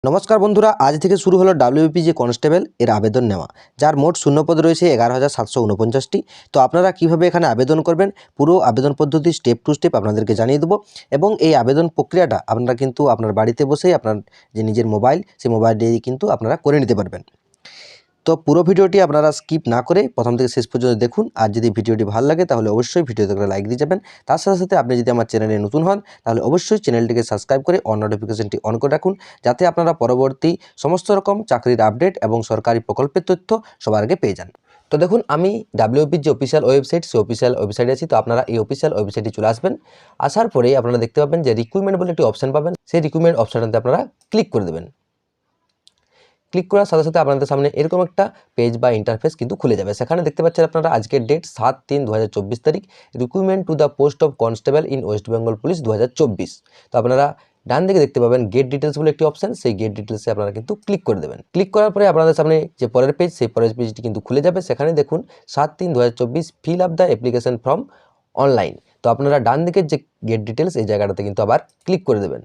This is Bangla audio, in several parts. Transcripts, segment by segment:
নমস্কার বন্ধুরা, আজ থেকে শুরু হলো ডাব্লিউবিপি যে কনস্টেবল এর আবেদন নেওয়া, যার মোট শূন্যপদ রয়েছে 11,749টি। তো আপনারা কিভাবে এখানে আবেদন করবেন, পুরো আবেদন পদ্ধতি স্টেপ টু স্টেপ আপনাদেরকে জানিয়ে দেবো। এবং এই আবেদন প্রক্রিয়াটা আপনারা কিন্তু আপনার বাড়িতে বসেই আপনার যে নিজের মোবাইল, সেই মোবাইল দিয়ে কিন্তু আপনারা করে নিতে পারবেন। তো পুরো ভিডিওটি আপনারা স্কিপ না করে প্রথম থেকে শেষ পর্যন্ত দেখুন। আর যদি ভিডিওটি ভালো লাগে তাহলে অবশ্যই ভিডিওতে একটা লাইক দিয়ে যাবেন। তার সাথে সাথে আপনি যদি আমার চ্যানেলে নতুন হন তাহলে অবশ্যই চ্যানেলটিকে সাবস্ক্রাইব করে অন নোটিফিকেশনটি অন করে রাখুন, যাতে আপনারা পরবর্তী সমস্ত রকম চাকরির আপডেট এবং সরকারি প্রকল্পের তথ্য সবার আগে পেয়ে যান। তো দেখুন, আমি ডাব্লিউবিপির যে অফিসিয়াল ওয়েবসাইট, সেই অফিসিয়াল ওয়েবসাইটে আছি। তো আপনারা এই অফিসিয়াল ওয়েবসাইটে চলে আসবেন। আসার পরেই আপনারা দেখতে পাবেন যে রিক্রুটমেন্ট বলে একটি অপশন পাবেন। সেই রিক্রুটমেন্ট অপশনটাতে আপনারা ক্লিক করে দেবেন। ক্লিক করার সাথে সাথে আপনাদের সামনে এরকম একটা পেজ বা ইন্টারফেস কিন্তু খুলে যাবে। সেখানে দেখতে পাচ্ছেন আপনারা আজকের ডেট 7/3/2024 তারিখ, recruitment to the post of constable in West Bengal police 2024। তো আপনারা ডান দিকে দেখতে পাবেন গেট ডিটেলস বলে একটি অপশন, সেই গেট ডিটেলসে আপনারা কিন্তু ক্লিক করে দেবেন। ক্লিক করার পরে আপনাদের সামনে যে পরের পেজ, সেই পরের পেজটি কিন্তু খুলে যাবে। সেখানে দেখুন 7/3/2024 fill up the application form online. তো আপনারা ডান দিকের যে গেট ডিটেলস, এই জায়গাটাতে কিন্তু আবার ক্লিক করে দেবেন।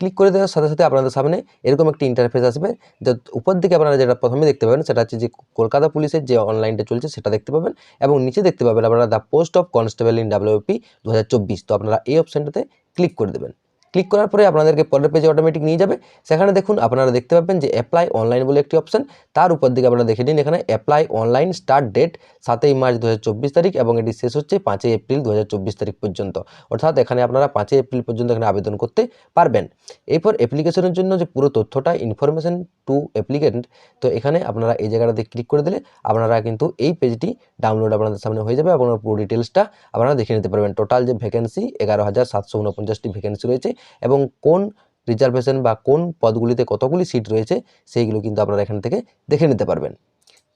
ক্লিক করে দেওয়ার সাথে সাথে আপনাদের সামনে এরকম একটি ইন্টারফেস আসবে। যে উপর দিকে আপনারা যেটা প্রথমে দেখতে পাবেন সেটা হচ্ছে যে কলকাতা পুলিশের যে অনলাইনটা চলছে সেটা দেখতে পাবেন, এবং নিচে দেখতে পাবেন আপনারা the post of constable in WP 2024। তো আপনারা এই অপশনটাতে ক্লিক করে দেবেন। ক্লিক করার পরে আপনাদেরকে পরের পেজে অটোমেটিক নিয়ে যাবে। সেখানে দেখুন আপনারা দেখতে পাবেন যে অ্যাপ্লাই অনলাইন বলে একটি অপশন। তার উপর দিকে আপনারা দেখে নিন এখানে apply online, start date 7 March 2024 তারিখ, এবং এটি শেষ হচ্ছে 5 এপ্রিল 2024 তারিখ পর্যন্ত। অর্থাৎ এখানে আপনারা 5 এপ্রিল পর্যন্ত এখানে আবেদন করতে পারবেন। এরপর অ্যাপ্লিকেশনের জন্য যে পুরো তথ্যটা, ইনফরমেশন টু অ্যাপ্লিকেন্ট, তো এখানে আপনারা এই জায়গাটাতে ক্লিক করে দিলে আপনারা কিন্তু এই পেজটি ডাউনলোড আপনাদের সামনে হয়ে যাবে, এবং পুরো ডিটেলসটা আপনারা দেখে নিতে পারবেন। টোটাল যে ভ্যাকেন্সি 11,749টি ভ্যাকেন্সি রয়েছে, এবং কোন রিজার্ভেশন বা কোন পদগুলিতে কতগুলি সিট রয়েছে সেইগুলো কিন্তু আপনারা এখান থেকে দেখে নিতে পারবেন।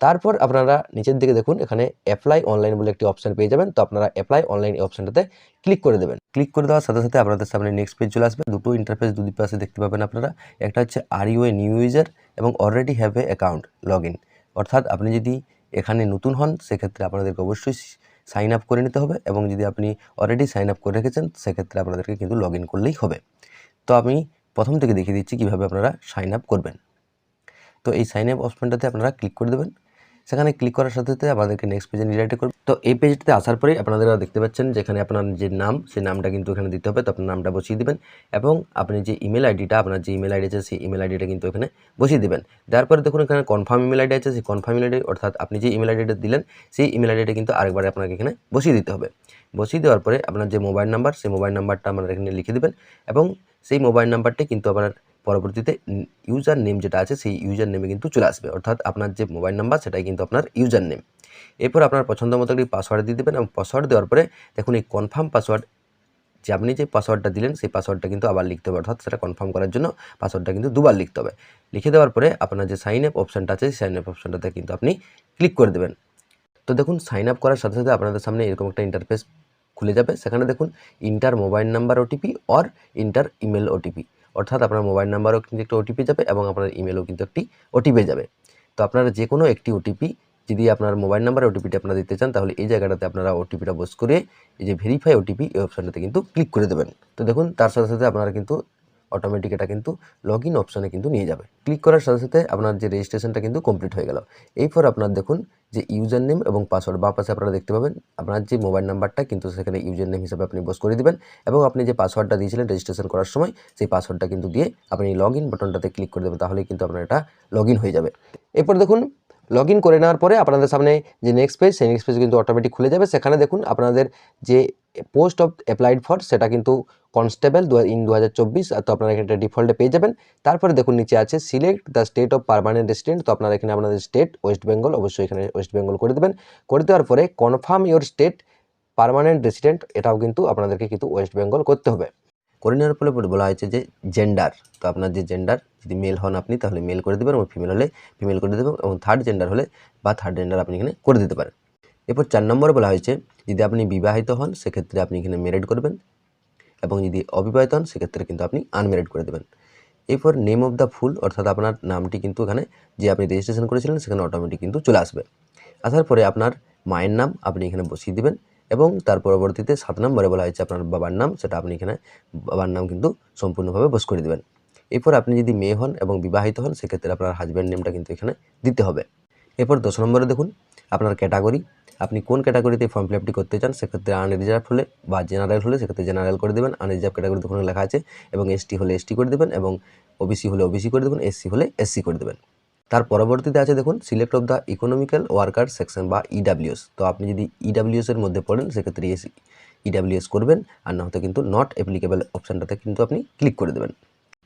তারপর আপনারা নিচের দিকে দেখুন এখানে অ্যাপ্লাই অনলাইন বলে একটি অপশন পেয়ে যাবেন। তো আপনারা অ্যাপ্লাই অনলাইন এই অপশনটাতে ক্লিক করে দেবেন। ক্লিক করে দেওয়ার সাথে সাথে আপনাদের সামনে নেক্সট পেজ চলে আসবে। দুটো ইন্টারফেস দুই পাশে দেখতে পাবেন আপনারা। একটা হচ্ছে are you a new user, এবং already have a account log in. অর্থাৎ আপনি যদি এখানে নতুন হন সেক্ষেত্রে আপনাদেরকে অবশ্যই সাইন আপ করে নিতে হবে, এবং যদি আপনি অলরেডি সাইন আপ করে রেখেছেন সেক্ষেত্রে আপনাদেরকে কিন্তু লগ ইন করলেই হবে। তো আমি প্রথম থেকে দেখিয়ে দিচ্ছি কীভাবে আপনারা সাইন আপ করবেন। তো এই সাইন আপ অপশনটাতে আপনারা ক্লিক করে দেবেন। সেখানে ক্লিক করার সাথে সাথে আমাদেরকে নেক্সট পেজে রিডাইরেক্ট করবে। তো এই পেজটাতে আসার পরেই আপনারা দেখতে পাচ্ছেন যেখানে আপনার যে নাম, সেই নামটা কিন্তু এখানে দিতে হবে। তো আপনার নামটা বসিয়ে দেবেন, এবং আপনি যে ইমেল আইডিটা, আপনার যে ইমেল আইডি আছে সেই ইমেল আইডিটা কিন্তু এখানে বসিয়ে দেবেন। দেওয়ার পরে দেখুন এখানে কনফার্ম ইমেল আইডি আছে, সেই কনফার্ম ইমেল আইডি, অর্থাৎ আপনি যে ইমেল আইডিটা দিলেন সেই ইমেল আইডিটা কিন্তু আরেকবার আপনাকে এখানে বসিয়ে দিতে হবে। বসিয়ে দেওয়ার পরে আপনার যে মোবাইল নাম্বার, সেই মোবাইল নাম্বারটা আপনারা এখানে লিখে দেবেন, এবং সেই মোবাইল নাম্বারটি কিন্তু আপনার পরবর্তীতে ইউজার নেম যেটা আছে সেই ইউজার নেমে কিন্তু চলে আসবে। অর্থাৎ আপনার যে মোবাইল নাম্বার সেটাই কিন্তু আপনার ইউজার নেম। এরপর আপনার পছন্দ মতো একটি পাসওয়ার্ড দিয়ে দেবেন, এবং পাসওয়ার্ড দেওয়ার পরে দেখুন এই কনফার্ম পাসওয়ার্ড, যে আপনি যে পাসওয়ার্ডটা দিলেন সেই পাসওয়ার্ডটা কিন্তু আবার লিখতে হবে। অর্থাৎ সেটা কনফার্ম করার জন্য পাসওয়ার্ডটা কিন্তু দুবার লিখতে হবে। লিখে দেওয়ার পরে আপনার যে সাইন আপ অপশানটা আছে সেই সাইন আপ অপশানটাতে কিন্তু আপনি ক্লিক করে দেবেন। তো দেখুন সাইন আপ করার সাথে সাথে আপনাদের সামনে এরকম একটা ইন্টারফেস খুলে যাবে। সেখানে দেখুন inter mobile number OTP or inter email OTP, অর্থাৎ আপনার মোবাইল নাম্বারও কিন্তু একটা ওটিপি যাবে, এবং আপনার ইমেলও কিন্তু একটি ওটিপি যাবে। তো আপনারা যে কোনো একটি ওটিপি, যদি আপনার মোবাইল নাম্বার ওটিপিটা আপনারা দিতে চান তাহলে এই জায়গাটাতে আপনারা ওটিপিটা বস করে এই যে ভেরিফাই ওটিপি এই অপশানটাতে কিন্তু ক্লিক করে দেবেন। তো দেখুন তার সাথে সাথে আপনারা কিন্তু অটোমেটিক এটা কিন্তু লগ ইন অপশানে কিন্তু নিয়ে যাবে। ক্লিক করার সাথে সাথে আপনার যে রেজিস্ট্রেশনটা কিন্তু কমপ্লিট হয়ে গেল। এরপর আপনার দেখুন যে ইউজার নেম এবং পাসওয়ার্ড বাঁ পাশে আপনারা দেখতে পাবেন আপনার যে মোবাইল নাম্বারটা কিন্তু সেখানে ইউজার নেম হিসাবে আপনি বস করে দিবেন, এবং আপনি যে পাসওয়ার্ডটা দিয়েছিলেন রেজিস্ট্রেশন করার সময় সেই পাসওয়ার্ডটা কিন্তু দিয়ে আপনি লগ ইন বাটনটাতে ক্লিক করে দেবেন, তাহলেই কিন্তু আপনার এটা লগ ইন হয়ে যাবে। এরপর দেখুন লগ ইন করে নেওয়ার পরে আপনাদের সামনে যে নেক্সট পেজ, সেই নেক্সট পেজ কিন্তু অটোমেটিক খুলে যাবে। সেখানে দেখুন আপনাদের যে পোস্ট অফ অ্যাপ্লাইড ফর সেটা কিন্তু কনস্টেবল ইন 2024, তো আপনারা এখানে ডিফল্টে পেয়ে যাবেন। তারপরে দেখুন নিচে আছে select the state of permanent resident, তো আপনারা এখানে আপনাদের স্টেট ওয়েস্ট বেঙ্গল, অবশ্যই এখানে ওয়েস্ট বেঙ্গল করে দেবেন। করে দেওয়ার পরে confirm your state permanent resident, এটাও কিন্তু আপনাদেরকে কিন্তু ওয়েস্ট বেঙ্গল করতে হবে। করে নেওয়ার ফলে বলা হয়েছে যে জেন্ডার, তো আপনার যে জেন্ডার, যদি মেল হন আপনি তাহলে মেল করে দেবেন, এবং ফিমেল হলে ফিমেল করে দেবেন, এবং থার্ড জেন্ডার হলে বা থার্ড জেন্ডার আপনি এখানে করে দিতে পারেন। এরপর 4 নম্বরে বলা হয়েছে যদি আপনি বিবাহিত হন সেক্ষেত্রে আপনি এখানে ম্যারিড করবেন, এবং যদি অবিবাহিত হন সেক্ষেত্রে কিন্তু আপনি আনম্যারিড করে দেবেন। এরপর নেম অফ দ্য ফুল, অর্থাৎ আপনার নামটি কিন্তু এখানে যে আপনি রেজিস্ট্রেশন করেছিলেন সেখানে অটোমেটিক কিন্তু চলে আসবে। আসার পরে আপনার মায়ের নাম আপনি এখানে বসিয়ে দেবেন, এবং তার পরবর্তীতে 7 নম্বরে বলা হয়েছে আপনার বাবার নাম, সেটা আপনি এখানে বাবার নাম কিন্তু সম্পূর্ণভাবে বস করে দেবেন। এরপর আপনি যদি মেয়ে হন এবং বিবাহিত হন সেক্ষেত্রে আপনার হাজব্যান্ড নেমটা কিন্তু এখানে দিতে হবে। এরপর 10 নম্বরে দেখুন আপনার ক্যাটাগরি, আপনি কোন ক্যাটাগরিতে ফর্ম ফিল আপটি করতে চান, সেক্ষেত্রে আনরিজার্ভ হলে বা জেনারেল হলে সেক্ষেত্রে জেনারেল করে দেবেন, আনরিজার্ভ ক্যাটাগরি ওখানে লেখা আছে, এবং এসটি হলে এসটি করে দেবেন, এবং ওবিসি হলে ওবিসি করে দেবেন, এসসি হলে এসসি করে দেবেন। তার পরবর্তীতে আছে দেখুন select of the economical worker section বা ইডাব্লিউএস। তো আপনি যদি ইডাব্লিউএস এর মধ্যে পড়েন সেক্ষেত্রে ইডাব্লিউএস করবেন, আর না হতে কিন্তু নট অ্যাপ্লিকেবল অপশানটাতে কিন্তু আপনি ক্লিক করে দেবেন।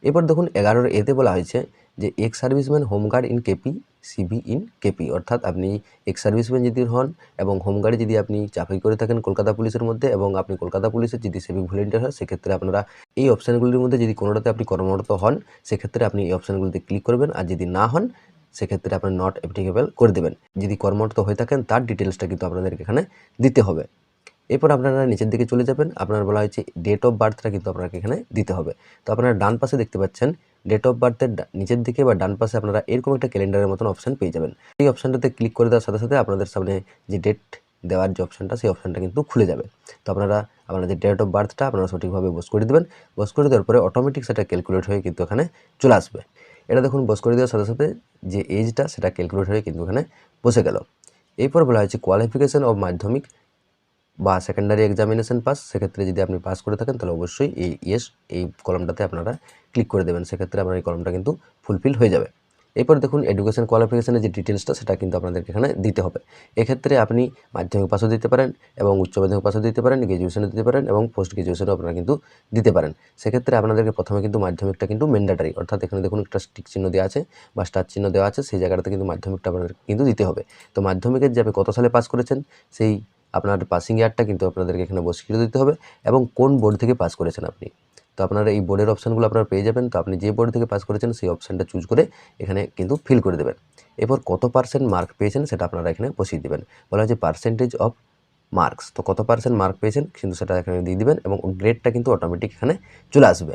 এবার দেখুন 11 এতে বলা হয়েছে যে ex serviceman home guard in KP CB in KP, অর্থাৎ আপনি এক্স সার্ভিসম্যান যদি হন এবং হোমগার্ডে যদি আপনি চাকরি করে থাকেন কলকাতা পুলিশের মধ্যে, এবং আপনি কলকাতা পুলিশের যদি সিভিক ভলেন্টিয়ার হয় সেক্ষেত্রে আপনারা এই অপশানগুলির মধ্যে যদি কোনোটাতে আপনি কর্মরত হন সেক্ষেত্রে আপনি এই অপশানগুলিতে ক্লিক করবেন, আর যদি না হন সেক্ষেত্রে আপনি নট অ্যাপ্লিকেবল করে দেবেন। যদি কর্মরত হয়ে থাকেন তার ডিটেলসটা কিন্তু আপনাদেরকে এখানে দিতে হবে। এরপর আপনারা নিচের দিকে চলে যাবেন, আপনার বলা হয়েছে ডেট অফ বার্থটা কিন্তু আপনাকে এখানে দিতে হবে। তো আপনারা ডান পাশে দেখতে পাচ্ছেন ডেট অফ বার্থের নিচের দিকে বা ডান পাশে আপনারা এরকম একটা ক্যালেন্ডারের মতন অপশান পেয়ে যাবেন। এই অপশানটাতে ক্লিক করে দেওয়ার সাথে সাথে আপনাদের সামনে যে ডেট দেওয়ার যে অপশানটা সেই অপশানটা কিন্তু খুলে যাবে। তো আপনারা আপনাদের ডেট অফ বার্থটা আপনারা সঠিকভাবে বস করে দেবেন। বস করে দেওয়ার পরে অটোমেটিক সেটা ক্যালকুলেট হয়ে কিন্তু এখানে চলে আসবে। এটা দেখুন বস করে দেওয়ার সাথে সাথে যে এজটা সেটা ক্যালকুলেট হয়ে কিন্তু এখানে বসে গেল। এরপর বলা হয়েছে কোয়ালিফিকেশন অফ মাধ্যমিক বা সেকেন্ডারি এক্সামিনেশন পাস, সেক্ষেত্রে যদি আপনি পাস করে থাকেন তাহলে অবশ্যই এই ইয়েস এই কলমটাতে আপনারা ক্লিক করে দেবেন, সেক্ষেত্রে আপনার এই কলমটা কিন্তু ফুলফিল হয়ে যাবে। এরপর দেখুন এডুকেশন কোয়ালিফিকেশনের যে ডিটেলসটা সেটা কিন্তু আপনাদেরকে এখানে দিতে হবে। এক্ষেত্রে আপনি মাধ্যমিক পাসও দিতে পারেন এবং উচ্চ মাধ্যমিক পাসও দিতে পারেন, গ্র্যাজুয়েশনও দিতে পারেন এবং পোস্ট গ্র্যাজুয়েশনও আপনারা কিন্তু দিতে পারেন। সেক্ষেত্রে আপনাদেরকে প্রথমে কিন্তু মাধ্যমিকটা কিন্তু ম্যান্ডেটরি, অর্থাৎ এখানে দেখুন একটা টিক চিহ্ন দেওয়া আছে বা স্টার চিহ্ন দেওয়া আছে, সেই জায়গাটাতে কিন্তু মাধ্যমিকটা আপনাদেরকে কিন্তু দিতে হবে। তো মাধ্যমিকের যে আপনি কত সালে পাস করেছেন সেই আপনার পাসিং ইয়ারটা কিন্তু আপনাদেরকে এখানে বসিয়ে দিতে হবে, এবং কোন বোর্ড থেকে পাস করেছেন আপনি। তো আপনারা এই বোর্ডের অপশানগুলো আপনারা পেয়ে যাবেন। তো আপনি যে বোর্ড থেকে পাস করেছেন সেই অপশানটা চুজ করে এখানে কিন্তু ফিল করে দেবেন। এরপর কত পার্সেন্ট মার্ক পেয়েছেন সেটা আপনারা এখানে বসিয়ে দেবেন। বলা হচ্ছে পার্সেন্টেজ অফ মার্কস, তো কত পার্সেন্ট মার্ক পেয়েছেন কিন্তু সেটা এখানে দিয়ে দিবেন, এবং গ্রেডটা কিন্তু অটোমেটিক এখানে চলে আসবে।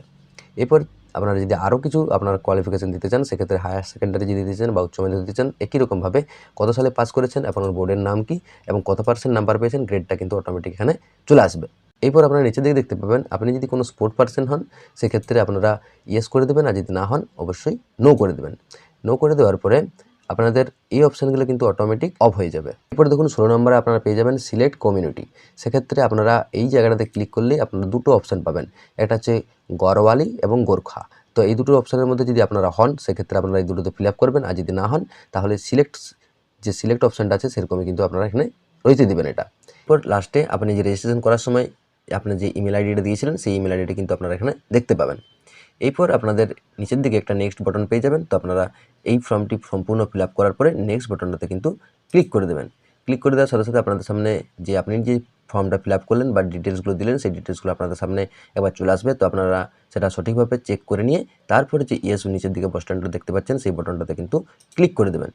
এরপর আপনারা যদি আরও কিছু আপনার কোয়ালিফিকেশন দিতে চান সেক্ষেত্রে হায়ার সেকেন্ডারি যদি দিতে চান বা উচ্চ মাধ্যমিক দিতে চান একই রকমভাবে কত সালে পাস করেছেন, আপনার বোর্ডের নাম কি এবং কত পার্সেন্ট নাম্বার পেয়েছেন, গ্রেডটা কিন্তু অটোমেটিক এখানে চলে আসবে। এরপর আপনারা নিচের দিকে দেখতে পাবেন আপনি যদি কোনো স্পোর্ট পার্সন হন সেক্ষেত্রে আপনারা ইয়েস করে দেবেন, আর যদি না হন অবশ্যই নো করে দেবেন। নো করে দেওয়ার পরে আপনাদের এই অপশানগুলো কিন্তু অটোমেটিক অফ হয়ে যাবে। এরপর দেখুন 16 নম্বরে আপনারা পেয়ে যাবেন সিলেক্ট কমিউনিটি। সেক্ষেত্রে আপনারা এই জায়গাটাতে ক্লিক করলেই আপনারা দুটো অপশান পাবেন, একটা হচ্ছে গড়ওয়ালি এবং গোর্খা। তো এই দুটো অপশানের মধ্যে যদি আপনারা হন সেক্ষেত্রে আপনারা এই দুটোতে ফিল আপ করবেন, আর যদি না হন তাহলে সিলেক্ট অপশানটা আছে সেরকমই কিন্তু আপনারা এখানে রইতে দেবেন এটা। এরপর লাস্টে আপনি যে রেজিস্ট্রেশন করার সময় আপনি যে ইমেল আইডিটা দিয়েছিলেন সেই ইমেল আইডিটা কিন্তু আপনারা এখানে দেখতে পাবেন। এরপর আপনাদের নিচের দিকে একটা নেক্সট বাটন পেয়ে যাবেন। তো আপনারা এই ফর্মটি সম্পূর্ণ ফিল আপ করার পরে নেক্সট বাটনটাতে কিন্তু ক্লিক করে দেবেন। ক্লিক করে দেওয়ার সাথে সাথে আপনাদের সামনে যে আপনি যে ফর্মটা ফিল আপ করলেন বা ডিটেলসগুলো দিলেন সেই ডিটেলসগুলো আপনাদের সামনে একবার চলে আসবে। তো আপনারা সেটা সঠিকভাবে চেক করে নিয়ে তারপরে যে ইয়েস নিচের দিকে বাটনটা দেখতে পাচ্ছেন সেই বাটনটাতে কিন্তু ক্লিক করে দেবেন।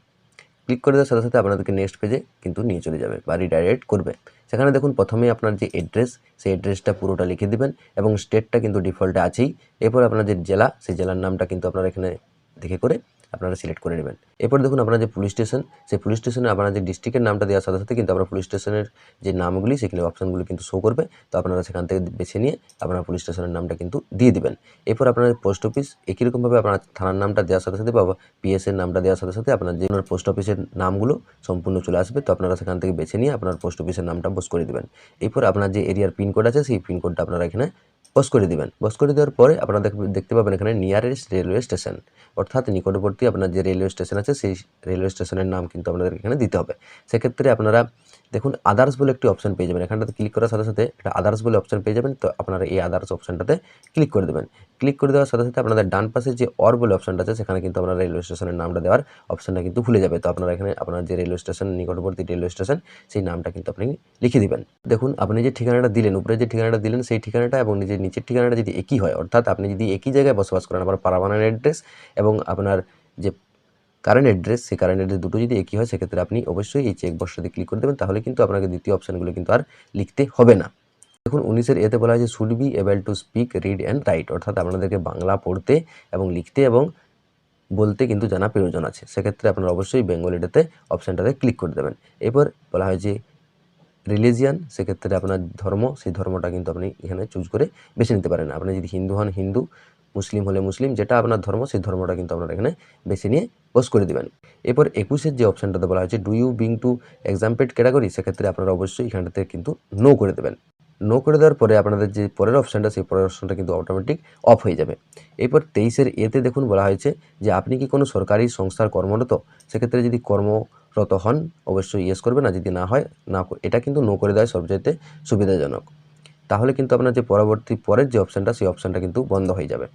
ক্লিক করে দেওয়ার সাথে সাথে আপনাদেরকে নেক্সট পেজে কিন্তু নিয়ে চলে যাবে বা রিডাইরেক্ট করবে। সেখানে দেখুন প্রথমেই আপনার যে অ্যাড্রেস সেই অ্যাড্রেসটা পুরোটা লিখে দিবেন, এবং স্টেটটা কিন্তু ডিফল্টে আছেই। এরপর আপনার যে জেলা সেই জেলার নামটা কিন্তু আপনারা এখানে দেখে করে আপনারা সিলেক্ট করে নেবেন। এরপর দেখুন আপনার যে পুলিশ স্টেশন সেই পুলিশ স্টেশনে আপনার যে ডিস্ট্রিক্টের নামটা দেওয়ার সাথে সাথে কিন্তু আপনার পুলিশ স্টেশনের যে নামগুলি সেখানে অপশানগুলি কিন্তু শো করবে। তো আপনারা সেখান থেকে বেছে নিয়ে আপনার পুলিশ স্টেশনের নামটা কিন্তু দিয়ে দিবেন। এরপর আপনার পোস্ট অফিস একই রকমভাবে আপনার থানার নামটা দেওয়ার সাথে সাথে বা পিএসের নামটা দেওয়ার সাথে সাথে আপনার যে পোস্ট অফিসের নামগুলো সম্পূর্ণ চলে আসবে। তো আপনারা সেখান থেকে বেছে নিয়ে আপনার পোস্ট অফিসের নামটা বস করে দেবেন। এরপর আপনার যে এরিয়ার পিনকোড আছে সেই পিনকোডটা আপনারা এখানে বস করে দিবেন। বস করে দেওয়ার পরে আপনারা দেখতে পাবেন এখানে নিয়ারেস্ট রেলওয়ে স্টেশন, অর্থাৎ নিকটবর্তী আপনার যে রেলওয়ে স্টেশন আছে সেই রেলওয়ে স্টেশনের নাম কিন্তু আপনাদের এখানে দিতে হবে। সেক্ষেত্রে আপনারা দেখুন আদার্স বলে একটি অপশান পেয়ে যাবেন, এখানটাতে ক্লিক করার সাথে সাথে একটা আদার্স বলে অপশান পেয়ে যাবেন। তো আপনারা এই আদার্স অপশানটাতে ক্লিক করে দেবেন। ক্লিক করে দেওয়ার সাথে সাথে আপনাদের ডান পাশে যে অর বলে অপশানটা আছে সেখানে কিন্তু আপনারা রেলওয়ে স্টেশনের নামটা দেওয়ার অপশানটা কিন্তু ভুলে যাবে। তো আপনারা এখানে আপনার যে রেলওয়ে স্টেশন নিকটবর্তী রেলওয়ে স্টেশন সেই নামটা কিন্তু আপনি লিখে দিবেন। দেখুন আপনি যে ঠিকানাটা দিলেন, উপরে যে ঠিকানাটা দিলেন সেই ঠিকানাটা এবং নিজের নিচের ঠিকানাটা যদি একই হয়, অর্থাৎ আপনি যদি একই জায়গায় বসবাস করেন, আপনার পার্মানেন্ট অ্যাড্রেস এবং আপনার যে কারেন্ট অ্যাড্রেস সেই কারেন্ট অ্যাড্রেস দুটো যদি একই হয় সেক্ষেত্রে আপনি অবশ্যই এই চেক বক্সটাতে ক্লিক করে দেবেন, তাহলে কিন্তু আপনাকে দ্বিতীয় অপশানগুলো কিন্তু আর লিখতে হবে না। দেখুন 19 এতে বলা হয়েছে should be able to speak read and right, অর্থাৎ আপনাদেরকে বাংলা পড়তে এবং লিখতে এবং বলতে কিন্তু জানা প্রয়োজন আছে। সেক্ষেত্রে আপনারা অবশ্যই বেঙ্গলিটাতে অপশানটাতে ক্লিক করে দেবেন। এরপর বলা হয়েছে রিলিজিয়ান, সেক্ষেত্রে আপনার ধর্ম সেই ধর্মটা কিন্তু আপনি এখানে চুজ করে বেছে নিতে পারেন। আপনি যদি হিন্দু হন হিন্দু, মুসলিম হলে মুসলিম, যেটা আপনার ধর্ম সেই ধর্মটা কিন্তু আপনারা এখানে বেছে নিয়ে পোস্ট করে দেবেন। এরপর 21-এর যে অপশানটাতে বলা হয়েছে do you being to exempted category, সেক্ষেত্রে আপনারা অবশ্যই এখানটাতে কিন্তু নো করে দেবেন। নো করে দেওয়ার পরে আপনাদের যে পরের অপশানটা সেই পরের অপশানটা কিন্তু অটোমেটিক অফ হয়ে যাবে। এরপর 23-এর এতে দেখুন বলা হয়েছে যে আপনি কি কোনো সরকারি সংস্থার কর্মরত, সেক্ষেত্রে যদি কর্মরত হন অবশ্যই ইয়েস করবেন, আর যদি না হয় না, এটা কিন্তু নো করে দেওয়া সবচাইতে সুবিধাজনক। তাহলে কিন্তু আপনার যে পরের যে অপশানটা সেই অপশানটা কিন্তু বন্ধ হয়ে যাবে।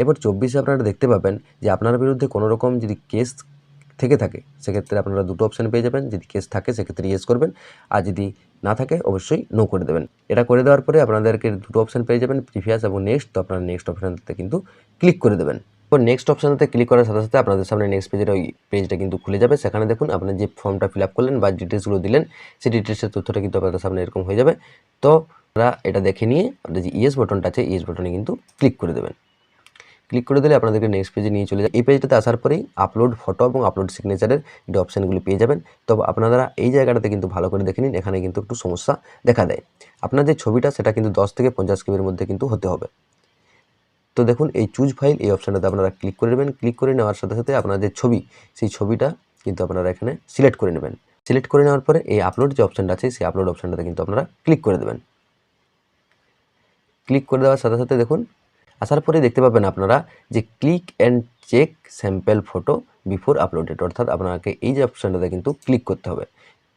এবার 24-এ আপনারা দেখতে পাবেন যে আপনার বিরুদ্ধে কোনো রকম যদি কেস থেকে থাকে সেক্ষেত্রে আপনারা দুটো অপশান পেয়ে যাবেন। যদি কেস থাকে সেক্ষেত্রে ইয়েস করবেন, আর যদি না থাকে অবশ্যই নো করে দেবেন। এটা করে দেওয়ার পরে আপনাদেরকে দুটো অপশান পেয়ে যাবেন, প্রিভিয়াস এবং নেক্সট। তো আপনারা নেক্সট অপশানটাতে কিন্তু ক্লিক করে দেবেন। এরপর নেক্সট অপশানটাতে ক্লিক করার সাথে সাথে আপনাদের সামনে নেক্সট পেজের ওই পেজটা কিন্তু খুলে যাবে। সেখানে দেখুন আপনার যে ফর্মটা ফিল আপ করলেন বা ডিটেলসগুলো দিলেন সেই ডিটেলসের তথ্যটা কিন্তু আপনাদের সামনে এরকম হয়ে যাবে। তো আপনারা এটা দেখে নিয়ে আপনাদের যে ইয়েস বাটনটা আছে ইয়েস বাটনে কিন্তু ক্লিক করে দেবেন। ক্লিক করে দিলে আপনাদেরকে নেক্সট পেজে নিয়ে চলে যায়। এই পেজটাতে আসার পরেই আপলোড ফটো এবং আপলোড সিগনেচারের যে অপশানগুলি পেয়ে যাবেন। তবে আপনারা এই জায়গাটাতে কিন্তু ভালো করে দেখে নিন, এখানে কিন্তু একটু সমস্যা দেখা দেয়। আপনার যে ছবিটা সেটা কিন্তু 10 থেকে 50 কেবির মধ্যে কিন্তু হতে হবে। তো দেখুন এই চুজ ফাইল এই অপশানটাতে আপনারা ক্লিক করে নেবেন। ক্লিক করে নেওয়ার সাথে সাথে আপনার যে ছবি সেই ছবিটা কিন্তু আপনারা এখানে সিলেক্ট করে নেবেন। সিলেক্ট করে নেওয়ার পরে এই আপলোড যে অপশানটা আছে সেই আপলোড অপশানটাতে কিন্তু আপনারা ক্লিক করে দেবেন। ক্লিক করে দেওয়ার সাথে সাথে দেখুন আসার পরে দেখতে পাবেন আপনারা যে click and check sample photo before uploaded, অর্থাৎ আপনাকে এই যে অপশানটাতে কিন্তু ক্লিক করতে হবে।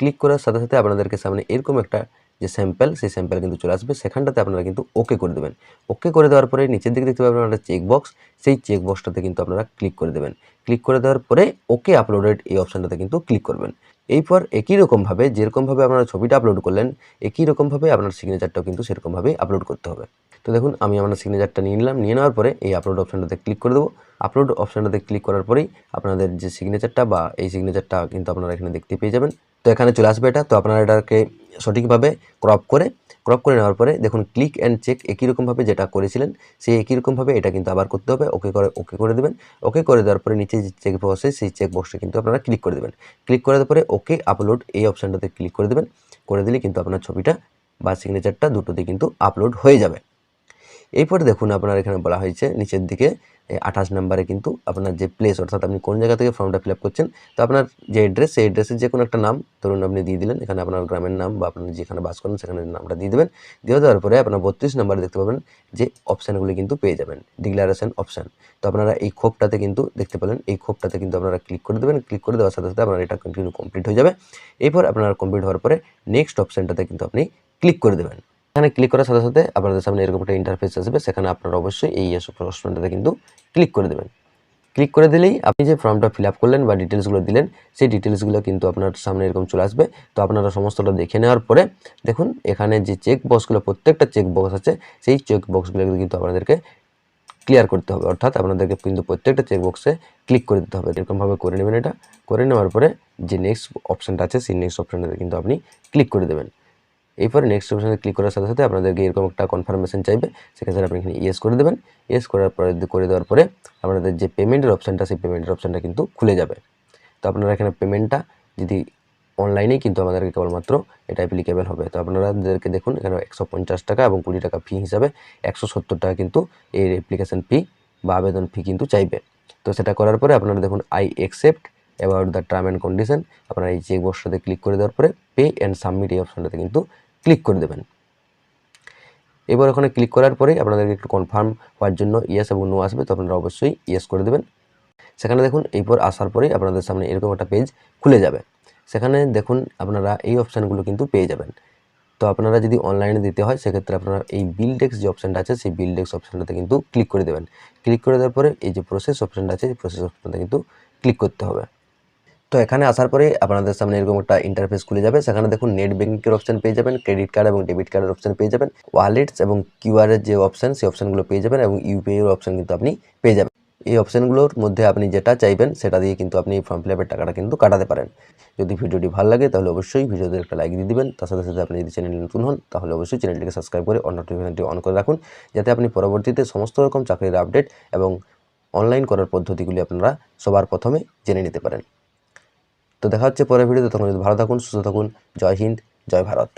ক্লিক করার সাথে সাথে আপনাদেরকে সামনে এরকম একটা যে স্যাম্পল সেই স্যাম্পল কিন্তু চলে আসবে, সেখানটাতে আপনারা কিন্তু ওকে করে দেবেন। ওকে করে দেওয়ার পরে নিচের দিকে দেখতে পাবেন একটা চেকবক্স, সেই চেকবক্সটাতে কিন্তু আপনারা ক্লিক করে দেবেন। ক্লিক করে দেওয়ার পরে ওকে আপলোডেড এই অপশানটাতে কিন্তু ক্লিক করবেন। এরপর একই রকমভাবে যেরকমভাবে আপনারা ছবিটা আপলোড করলেন একই রকমভাবে আপনার সিগনেচারটাও কিন্তু সেরকমভাবেই আপলোড করতে হবে। তো দেখুন আমি আমার সিগনেচারটা নিয়ে নিলাম, নিয়ে নেওয়ার পরে এই আপলোড অপশানটাতে ক্লিক করে দেবো। আপলোড অপশানটাতে ক্লিক করার পরেই আপনাদের যে সিগনেচারটা বা এই সিগনেচারটা কিন্তু আপনারা এখানে দেখতে পেয়ে যাবেন। তো এখানে চলে আসবে এটা। তো আপনারা এটাকে সঠিকভাবে ক্রপ করে নেওয়ার পরে দেখুন ক্লিক অ্যান্ড চেক একই রকমভাবে যেটা করেছিলেন সেই একই রকমভাবে এটা কিন্তু আবার করতে হবে। ওকে করে দেবেন। ওকে করে দেওয়ার পরে নিচে যে চেক বক্স আছে সেই চেক বক্সে কিন্তু আপনারা ক্লিক করে দেবেন। ক্লিক করে দেওয়ার পরে ওকে আপলোড এই অপশানটাতে ক্লিক করে দেবেন। করে দিলে কিন্তু আপনার ছবিটা বা সিগনেচারটা দুটোতে কিন্তু আপলোড হয়ে যাবে। এরপরে দেখুন আপনার এখানে বলা হয়েছে নিচের দিকে 28 নম্বরে কিন্তু আপনার যে প্লেস, অর্থাৎ আপনি কোন জায়গা থেকে ফর্মটা ফিল আপ করছেন। তো আপনার যে অ্যাড্রেস সেই অ্যাড্রেসের যে কোনো একটা নাম ধরুন আপনি দিয়ে দিলেন, এখানে আপনার গ্রামের নাম বা আপনি যেখানে বাস করেন সেখানে নামটা দিয়ে দেবেন। দিয়ে দেওয়ার পরে আপনার 32 নম্বরে দেখতে পাবেন যে অপশানগুলি কিন্তু পেয়ে যাবেন, ডিক্লারেশন অপশান। তো আপনারা এই খোপটাতে কিন্তু দেখতে পেলেন, এই খোপটাতে কিন্তু আপনারা ক্লিক করে দেবেন। ক্লিক করে দেওয়ার সাথে সাথে আপনার এটা কন্টিনিউ কমপ্লিট হয়ে যাবে। এরপর আপনার কমপ্লিট হওয়ার পরে নেক্সট অপশানটাতে কিন্তু আপনি ক্লিক করে দেবেন। এখানে ক্লিক করার সাথে সাথে আপনাদের সামনে এরকম একটা ইন্টারফেস আসবে, সেখানে আপনারা অবশ্যই এই ইয়েস অপশনটাতে কিন্তু ক্লিক করে দেবেন। ক্লিক করে দিলেই আপনি যে ফর্মটা ফিল আপ করলেন বা ডিটেলসগুলো দিলেন সেই ডিটেলসগুলো কিন্তু আপনার সামনে এরকম চলে আসবে। তো আপনারা সমস্তটা দেখে নেওয়ার পরে দেখুন এখানে যে চেক বক্সগুলো প্রত্যেকটা চেক বক্স আছে সেই চেক বক্সগুলো কিন্তু আপনাদেরকে ক্লিয়ার করতে হবে, অর্থাৎ আপনাদেরকে কিন্তু প্রত্যেকটা চেক বক্সে ক্লিক করে দিতে হবে। এরকমভাবে করে নেবেন। এটা করে নেওয়ার পরে যে নেক্সট অপশানটা আছে সেই নেক্সট অপশানটাতে কিন্তু আপনি ক্লিক করে দেবেন। এরপরে নেক্সট অপশানে ক্লিক করার সাথে সাথে আপনাদেরকে এরকম একটা কনফার্মেশন চাইবে, সেক্ষেত্রে আপনি এখানে ইয়েস করে দেবেন। ইয়েস করার পরে করে দেওয়ার পরে আপনাদের যে পেমেন্টের অপশানটা সেই পেমেন্টের অপশানটা কিন্তু খুলে যাবে। তো আপনারা এখানে পেমেন্টটা যদি অনলাইনেই কিন্তু আমাদেরকে কেবলমাত্র এটা অ্যাপ্লিকেবল হবে। তো আপনাদেরকে দেখুন এখানে 150 টাকা এবং 20 টাকা ফি হিসাবে 170 টাকা কিন্তু এর অ্যাপ্লিকেশন ফি বা আবেদন ফি কিন্তু চাইবে। তো সেটা করার পরে আপনারা দেখুন I accept about the term and condition, আপনারা এই চেক বক্সটাতে ক্লিক করে দেওয়ার পরে পে অ্যান্ড সাবমিট এই অপশানটাতে কিন্তু ক্লিক করে দেবেন। এবার ওখানে ক্লিক করার পরেই আপনাদেরকে একটু কনফার্ম হওয়ার জন্য ইয়েস এবং নো আসবে, তো আপনারা অবশ্যই ইয়েস করে দেবেন। সেখানে দেখুন এরপর আসার পরেই আপনাদের সামনে এরকম একটা পেজ খুলে যাবে। সেখানে দেখুন আপনারা এই অপশানগুলো কিন্তু পেয়ে যাবেন। তো আপনারা যদি অনলাইনে দিতে হয় সেক্ষেত্রে আপনারা এই বিল ডেস্ক যে অপশানটা আছে সেই বিল ডেস্ক অপশানটাতে কিন্তু ক্লিক করে দেবেন। ক্লিক করে দেওয়ার পরে এই যে প্রসেস অপশানটা আছে এই প্রসেস অপশানটা কিন্তু ক্লিক করতে হবে। তো এখানে আসার পরে আপনাদের সামনে এরকম একটা ইন্টারফেস খুলে যাবে। সেখানে দেখুন নেট ব্যাংকিংয়ের অপশান পেয়ে যাবেন, ক্রেডিট কার্ড এবং ডেবিট কার্ডের অপশান পেয়ে যাবেন, ওয়ালেটস এবং কিউআর এর যে অপশান সেই অপশানগুলো পেয়ে যাবেন এবং ইউপিআই এর অপশান কিন্তু আপনি পেয়ে যাবেন। এই অপশানগুলোর মধ্যে আপনি যেটা চাইবেন সেটা দিয়ে কিন্তু আপনি ফর্ম ফিল আপের টাকাটা কিন্তু কাটাতে পারেন। যদি ভিডিওটি ভালো লাগে তাহলে অবশ্যই ভিডিওতে একটা লাইক দিয়ে দিবেন। তার সাথে সাথে আপনি যদি চ্যানেলে নতুন হন তাহলে অবশ্যই চ্যানেলটিকে সাবস্ক্রাইব করে অন নোটিফিকেশনটি অন করে রাখুন, যাতে আপনি পরবর্তীতে সমস্ত রকম চাকরির আপডেট এবং অনলাইন করার পদ্ধতিগুলি আপনারা সবার প্রথমে জেনে নিতে পারেন। তো দেখা হচ্ছে পরের ভিডিওতে, তখন যদি ভালো থাকুন, সুস্থ থাকুন। জয় হিন্দ, জয় ভারত।